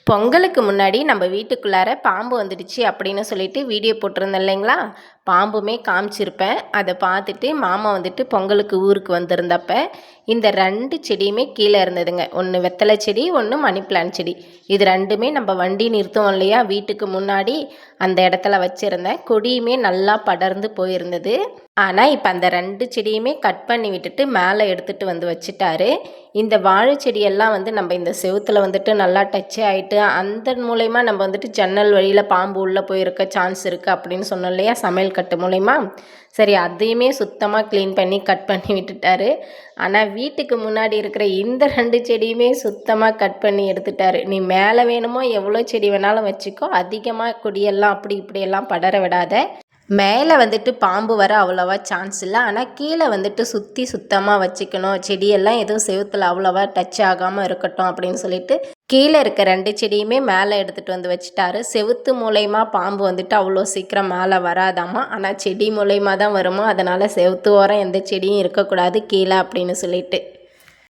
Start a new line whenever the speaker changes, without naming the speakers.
பொங்கலுக்கு முன்னாடி நம்ம வீட்டுக்குள்ளார பாம்பு வந்துடுச்சு அப்படின்னு சொல்லிட்டு வீடியோ போட்டிருந்தேன் இல்லைங்களா. பாம்புமே காமிச்சிருப்பேன். அதை பார்த்துட்டு மாமா வந்துட்டு பொங்கலுக்கு ஊருக்கு வந்திருந்தப்ப இந்த 2 செடியுமே கீழே இருந்ததுங்க. ஒன்று வெத்தலை செடி, ஒன்று மணி பிளான்ட் செடி. இது ரெண்டுமே நம்ம வண்டி நிறுத்துவோம் இல்லையா, வீட்டுக்கு முன்னாடி அந்த இடத்துல வச்சுருந்தேன். கொடியுமே நல்லா படர்ந்து போயிருந்தது. ஆனால் இப்போ அந்த 2 செடியுமே கட் பண்ணி விட்டுட்டு மேலே எடுத்துகிட்டு வந்து வச்சுட்டாரு. இந்த வாழை செடியெல்லாம் வந்து நம்ம இந்த செவுத்துல வந்துட்டு நல்லா டச் ஆகிட்டு அந்த மூலயமா நம்ம வந்துட்டு ஜன்னல் வழியில் பாம்பு உள்ளே போயிருக்க சான்ஸ் இருக்குது அப்படின்னு சொன்னோம் இல்லையா, சமையல் கட்டு மூலயமா. சரி, அதையுமே சுத்தமாக க்ளீன் பண்ணி கட் பண்ணி விட்டுட்டாரு. ஆனால் வீட்டுக்கு முன்னாடி இருக்கிற இந்த 2 செடியுமே சுத்தமாக கட் பண்ணி எடுத்துட்டாரு. நீ மேலே வேணுமோ எவ்வளோ செடி வேணாலும் வச்சுக்கோ, அதிகமாக கொடியெல்லாம் அப்படி இப்படியெல்லாம் படர விடாத. மேலே வந்துட்டு பாம்பு வர அவ்வளோவா சான்ஸ் இல்லை. ஆனால் கீழே வந்துட்டு சுத்தமாக வச்சுக்கணும். செடியெல்லாம் எதுவும் செவுத்தில் அவ்வளோவா டச் ஆகாமல் இருக்கட்டும் அப்படின்னு சொல்லிட்டு கீழே இருக்க 2 செடியுமே மேலே எடுத்துகிட்டு வந்து வச்சுட்டாரு. செவுத்து மூலயமா பாம்பு வந்துட்டு அவ்வளோ சீக்கிரம் மேலே வராதாமா. ஆனால் செடி மூலயமா தான் வருமா. அதனால் செவுத்து ஓரம் எந்த செடியும் இருக்கக்கூடாது கீழே அப்படின்னு சொல்லிட்டு